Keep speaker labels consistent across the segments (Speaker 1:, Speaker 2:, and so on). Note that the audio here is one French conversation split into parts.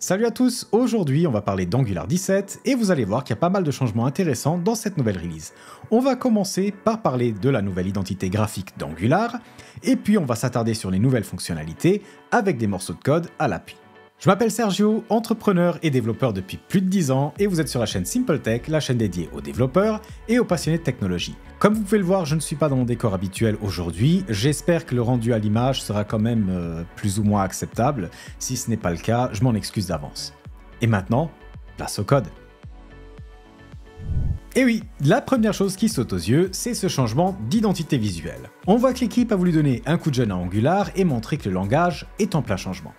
Speaker 1: Salut à tous, aujourd'hui on va parler d'Angular 17 et vous allez voir qu'il y a pas mal de changements intéressants dans cette nouvelle release. On va commencer par parler de la nouvelle identité graphique d'Angular et puis on va s'attarder sur les nouvelles fonctionnalités avec des morceaux de code à l'appui. Je m'appelle Sergio, entrepreneur et développeur depuis plus de 10 ans et vous êtes sur la chaîne SimpleTech, la chaîne dédiée aux développeurs et aux passionnés de technologie. Comme vous pouvez le voir, je ne suis pas dans mon décor habituel aujourd'hui, j'espère que le rendu à l'image sera quand même plus ou moins acceptable. Si ce n'est pas le cas, je m'en excuse d'avance. Et maintenant, place au code. Et oui, la première chose qui saute aux yeux, c'est ce changement d'identité visuelle. On voit que l'équipe a voulu donner un coup de jeune à Angular et montrer que le langage est en plein changement.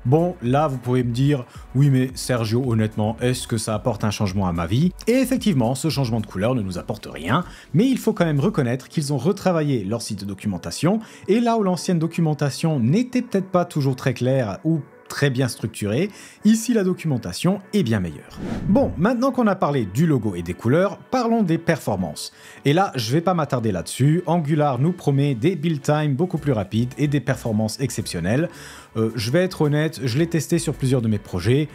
Speaker 1: Bon, là vous pouvez me dire, oui mais Sergio, honnêtement, est-ce que ça apporte un changement à ma vie? Et effectivement, ce changement de couleur ne nous apporte rien, mais il faut quand même reconnaître qu'ils ont retravaillé leur site de documentation, et là où l'ancienne documentation n'était peut-être pas toujours très claire ou très bien structurée, ici la documentation est bien meilleure. Bon, maintenant qu'on a parlé du logo et des couleurs, parlons des performances. Et là, je vais pas m'attarder là-dessus, Angular nous promet des build time beaucoup plus rapides et des performances exceptionnelles. Je vais être honnête, je l'ai testé sur plusieurs de mes projets.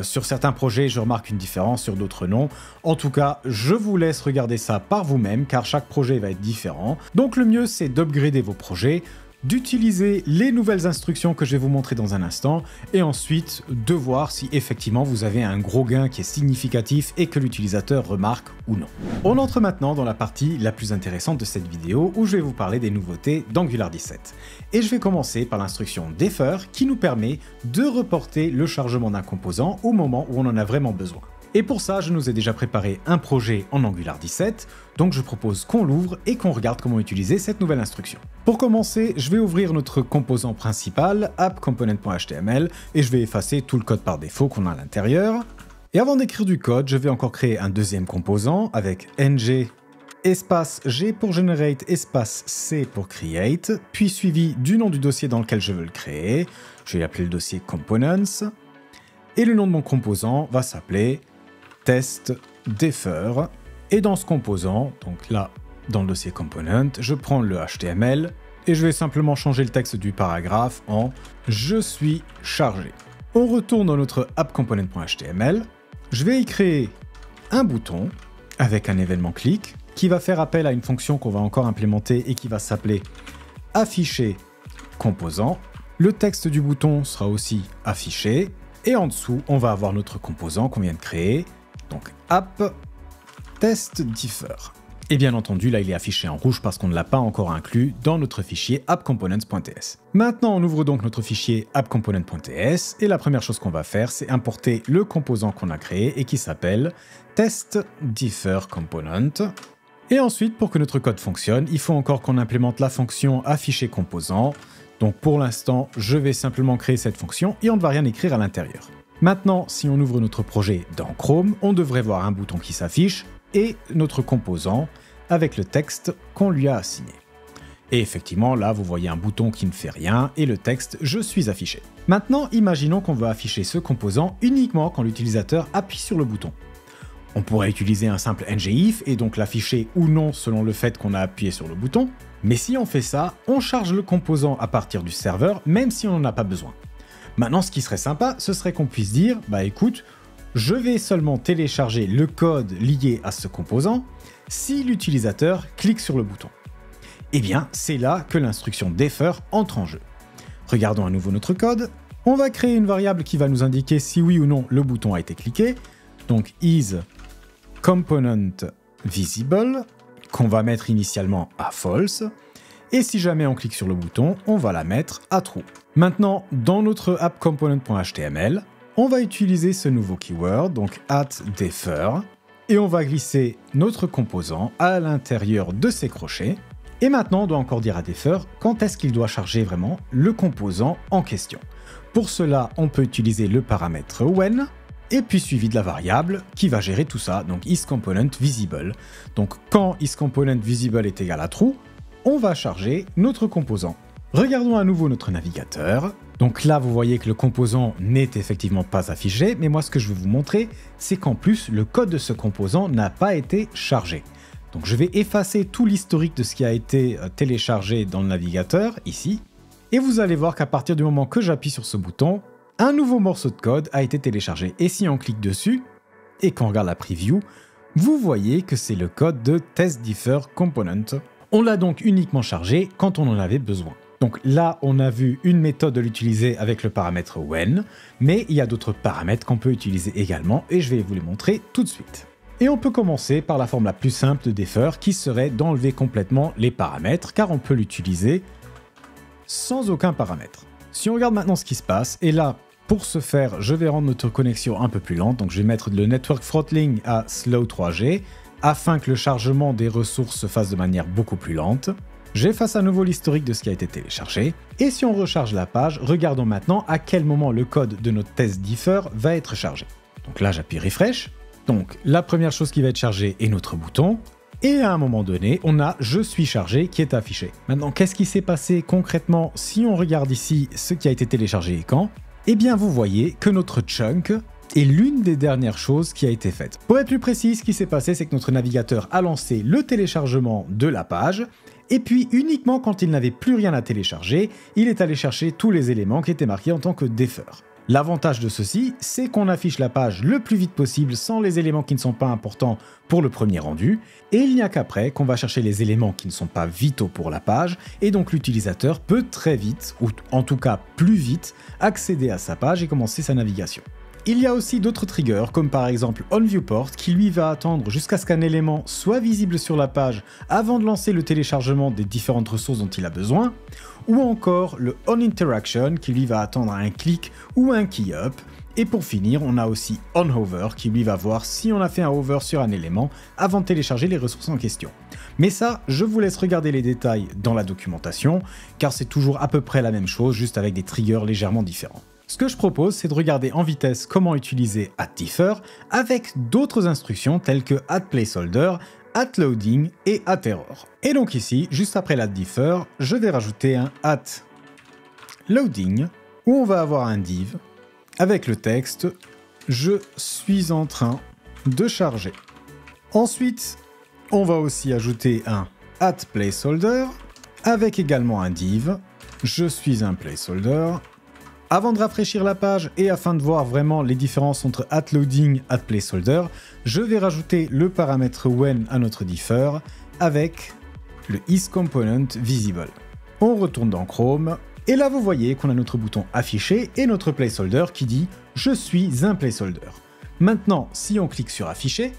Speaker 1: Sur certains projets, je remarque une différence, sur d'autres non. En tout cas, je vous laisse regarder ça par vous-même, car chaque projet va être différent. Donc le mieux, c'est d'upgrader vos projets, d'utiliser les nouvelles instructions que je vais vous montrer dans un instant, et ensuite de voir si effectivement vous avez un gros gain qui est significatif et que l'utilisateur remarque ou non. On entre maintenant dans la partie la plus intéressante de cette vidéo où je vais vous parler des nouveautés d'Angular 17. Et je vais commencer par l'instruction defer qui nous permet de reporter le chargement d'un composant au moment où on en a vraiment besoin. Et pour ça, je nous ai déjà préparé un projet en Angular 17, donc je propose qu'on l'ouvre et qu'on regarde comment utiliser cette nouvelle instruction. Pour commencer, je vais ouvrir notre composant principal, appComponent.html, et je vais effacer tout le code par défaut qu'on a à l'intérieur. Et avant d'écrire du code, je vais encore créer un deuxième composant avec ng espace G pour generate espace C pour create, puis suivi du nom du dossier dans lequel je veux le créer. Je vais appeler le dossier components, et le nom de mon composant va s'appeler test defer, et dans ce composant, donc là dans le dossier component, je prends le HTML et je vais simplement changer le texte du paragraphe en je suis chargé. On retourne dans notre appComponent.html, je vais y créer un bouton avec un événement click qui va faire appel à une fonction qu'on va encore implémenter et qui va s'appeler afficher composant. Le texte du bouton sera aussi affiché et en dessous on va avoir notre composant qu'on vient de créer. Donc app test defer. Et bien entendu, là il est affiché en rouge parce qu'on ne l'a pas encore inclus dans notre fichier appcomponents.ts. Maintenant, on ouvre donc notre fichier appcomponent.ts et la première chose qu'on va faire, c'est importer le composant qu'on a créé et qui s'appelle test defer component. Et ensuite, pour que notre code fonctionne, il faut encore qu'on implémente la fonction afficher composant. Donc pour l'instant, je vais simplement créer cette fonction et on ne va rien écrire à l'intérieur. Maintenant, si on ouvre notre projet dans Chrome, on devrait voir un bouton qui s'affiche et notre composant avec le texte qu'on lui a assigné. Et effectivement, là, vous voyez un bouton qui ne fait rien et le texte « Je suis affiché ». Maintenant, imaginons qu'on veut afficher ce composant uniquement quand l'utilisateur appuie sur le bouton. On pourrait utiliser un simple ngIf et donc l'afficher ou non selon le fait qu'on a appuyé sur le bouton. Mais si on fait ça, on charge le composant à partir du serveur, même si on n'en a pas besoin. Maintenant, ce qui serait sympa, ce serait qu'on puisse dire, bah écoute, je vais seulement télécharger le code lié à ce composant si l'utilisateur clique sur le bouton. Et bien, c'est là que l'instruction defer entre en jeu. Regardons à nouveau notre code. On va créer une variable qui va nous indiquer si oui ou non le bouton a été cliqué. Donc is component visible, qu'on va mettre initialement à false. Et si jamais on clique sur le bouton, on va la mettre à true. Maintenant, dans notre appComponent.html, on va utiliser ce nouveau keyword, donc @defer, et on va glisser notre composant à l'intérieur de ces crochets. Et maintenant, on doit encore dire à defer quand est-ce qu'il doit charger vraiment le composant en question. Pour cela, on peut utiliser le paramètre when, et puis suivi de la variable qui va gérer tout ça, donc isComponentVisible. Donc quand isComponentVisible est égal à true, on va charger notre composant. Regardons à nouveau notre navigateur. Donc là, vous voyez que le composant n'est effectivement pas affiché, mais moi ce que je vais vous montrer, c'est qu'en plus, le code de ce composant n'a pas été chargé. Donc je vais effacer tout l'historique de ce qui a été téléchargé dans le navigateur, ici, et vous allez voir qu'à partir du moment que j'appuie sur ce bouton, un nouveau morceau de code a été téléchargé. Et si on clique dessus, et qu'on regarde la preview, vous voyez que c'est le code de TestDifferComponent. On l'a donc uniquement chargé quand on en avait besoin. Donc là, on a vu une méthode de l'utiliser avec le paramètre when, mais il y a d'autres paramètres qu'on peut utiliser également, et je vais vous les montrer tout de suite. Et on peut commencer par la forme la plus simple de defer, qui serait d'enlever complètement les paramètres, car on peut l'utiliser sans aucun paramètre. Si on regarde maintenant ce qui se passe, et là, pour ce faire, je vais rendre notre connexion un peu plus lente, donc je vais mettre le network throttling à slow 3G, afin que le chargement des ressources se fasse de manière beaucoup plus lente. J'efface à nouveau l'historique de ce qui a été téléchargé, et si on recharge la page, regardons maintenant à quel moment le code de notre test differ va être chargé. Donc là, j'appuie refresh. Donc la première chose qui va être chargée est notre bouton, et à un moment donné, on a « Je suis chargé » qui est affiché. Maintenant, qu'est-ce qui s'est passé concrètement si on regarde ici ce qui a été téléchargé et quand? Eh bien, vous voyez que notre chunk est l'une des dernières choses qui a été faite. Pour être plus précis, ce qui s'est passé, c'est que notre navigateur a lancé le téléchargement de la page, et puis uniquement quand il n'avait plus rien à télécharger, il est allé chercher tous les éléments qui étaient marqués en tant que defer. L'avantage de ceci, c'est qu'on affiche la page le plus vite possible sans les éléments qui ne sont pas importants pour le premier rendu, et il n'y a qu'après qu'on va chercher les éléments qui ne sont pas vitaux pour la page, et donc l'utilisateur peut très vite, ou en tout cas plus vite, accéder à sa page et commencer sa navigation. Il y a aussi d'autres triggers, comme par exemple OnViewPort, qui lui va attendre jusqu'à ce qu'un élément soit visible sur la page avant de lancer le téléchargement des différentes ressources dont il a besoin, ou encore le OnInteraction, qui lui va attendre un clic ou un key-up, et pour finir, on a aussi OnHover, qui lui va voir si on a fait un hover sur un élément avant de télécharger les ressources en question. Mais ça, je vous laisse regarder les détails dans la documentation, car c'est toujours à peu près la même chose, juste avec des triggers légèrement différents. Ce que je propose, c'est de regarder en vitesse comment utiliser @differ avec d'autres instructions telles que @placeholder, @loading et @error. Et donc ici, juste après @differ, je vais rajouter un @loading où on va avoir un div avec le texte « Je suis en train de charger ». Ensuite, on va aussi ajouter un @placeholder avec également un div « Je suis un placeholder ». Avant de rafraîchir la page et afin de voir vraiment les différences entre @loading, @placeholder, je vais rajouter le paramètre when à notre differ avec le isComponentVisible. On retourne dans Chrome et là vous voyez qu'on a notre bouton affiché et notre placeholder qui dit « Je suis un placeholder ». Maintenant, si on clique sur afficher,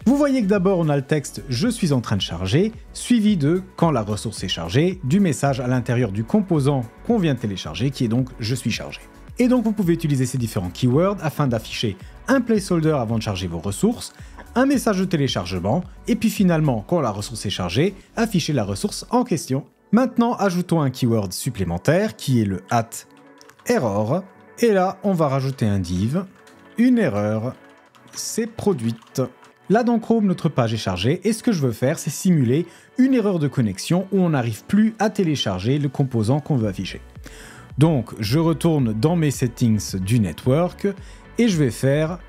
Speaker 1: vous voyez que d'abord on a le texte « Je suis en train de charger » suivi de « Quand la ressource est chargée » du message à l'intérieur du composant qu'on vient de télécharger qui est donc « Je suis chargé ». Et donc vous pouvez utiliser ces différents keywords afin d'afficher un placeholder avant de charger vos ressources, un message de téléchargement et puis finalement quand la ressource est chargée, afficher la ressource en question. Maintenant ajoutons un keyword supplémentaire qui est le @error et là on va rajouter un div, une erreur s'est produite. Là dans Chrome, notre page est chargée et ce que je veux faire, c'est simuler une erreur de connexion où on n'arrive plus à télécharger le composant qu'on veut afficher. Donc je retourne dans mes settings du network et je vais faire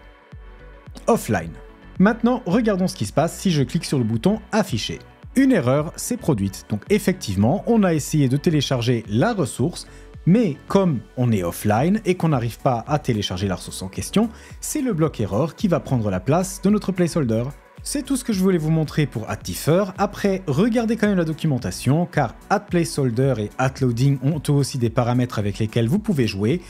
Speaker 1: offline. Maintenant, regardons ce qui se passe si je clique sur le bouton afficher. Une erreur s'est produite. Donc effectivement, on a essayé de télécharger la ressource, mais comme on est offline et qu'on n'arrive pas à télécharger la ressource en question, c'est le bloc error qui va prendre la place de notre placeholder. C'est tout ce que je voulais vous montrer pour @differ. Après, regardez quand même la documentation, car @placeholder et @loading ont eux aussi des paramètres avec lesquels vous pouvez jouer.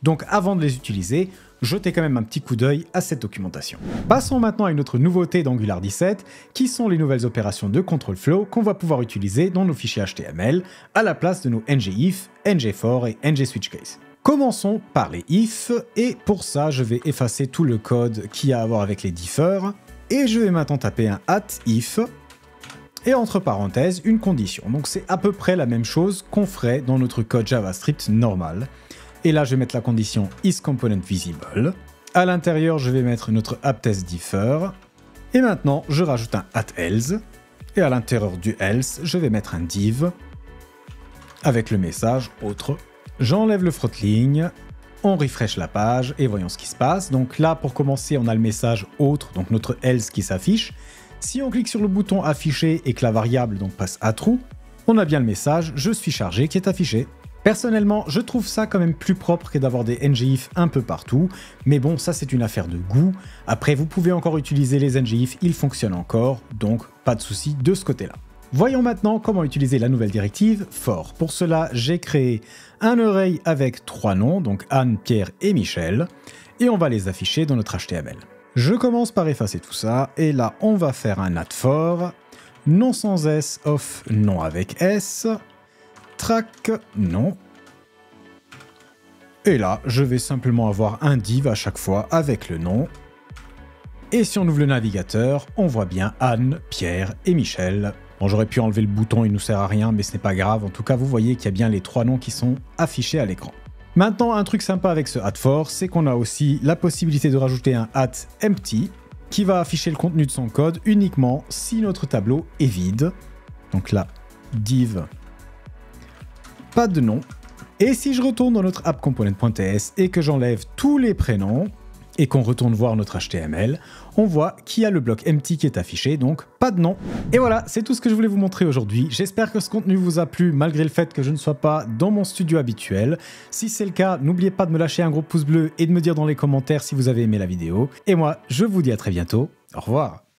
Speaker 1: Donc avant de les utiliser, jetez quand même un petit coup d'œil à cette documentation. Passons maintenant à une autre nouveauté d'Angular 17, qui sont les nouvelles opérations de control flow qu'on va pouvoir utiliser dans nos fichiers HTML, à la place de nos ngIf, ngFor et ngSwitchCase. Commençons par les if, et pour ça je vais effacer tout le code qui a à voir avec les differs, et je vais maintenant taper un @if, et entre parenthèses une condition. Donc c'est à peu près la même chose qu'on ferait dans notre code JavaScript normal. Et là, je vais mettre la condition isComponentVisible. À l'intérieur, je vais mettre notre appTestDiffer. Et maintenant, je rajoute un @else. Et à l'intérieur du else, je vais mettre un div avec le message autre. J'enlève le throttling. On refresh la page et voyons ce qui se passe. Donc là, pour commencer, on a le message autre, donc notre else qui s'affiche. Si on clique sur le bouton afficher et que la variable donc passe à true, on a bien le message je suis chargé qui est affiché. Personnellement, je trouve ça quand même plus propre que d'avoir des ngIf un peu partout, mais bon, ça c'est une affaire de goût. Après, vous pouvez encore utiliser les ngIf, ils fonctionnent encore, donc pas de souci de ce côté-là. Voyons maintenant comment utiliser la nouvelle directive for. Pour cela, j'ai créé un array avec 3 noms, donc Anne, Pierre et Michel, et on va les afficher dans notre HTML. Je commence par effacer tout ça, et là on va faire un add for, nom sans S, of nom avec S, track, non. Et là, je vais simplement avoir un div à chaque fois avec le nom. Et si on ouvre le navigateur, on voit bien Anne, Pierre et Michel. Bon, j'aurais pu enlever le bouton, il nous sert à rien, mais ce n'est pas grave. En tout cas, vous voyez qu'il y a bien les 3 noms qui sont affichés à l'écran. Maintenant, un truc sympa avec ce add for, c'est qu'on a aussi la possibilité de rajouter un @empty qui va afficher le contenu de son code uniquement si notre tableau est vide. Donc là, div pas de nom. Et si je retourne dans notre app-component.ts et que j'enlève tous les prénoms et qu'on retourne voir notre HTML, on voit qu'il y a le bloc empty qui est affiché, donc pas de nom. Et voilà, c'est tout ce que je voulais vous montrer aujourd'hui. J'espère que ce contenu vous a plu malgré le fait que je ne sois pas dans mon studio habituel. Si c'est le cas, n'oubliez pas de me lâcher un gros pouce bleu et de me dire dans les commentaires si vous avez aimé la vidéo. Et moi, je vous dis à très bientôt. Au revoir.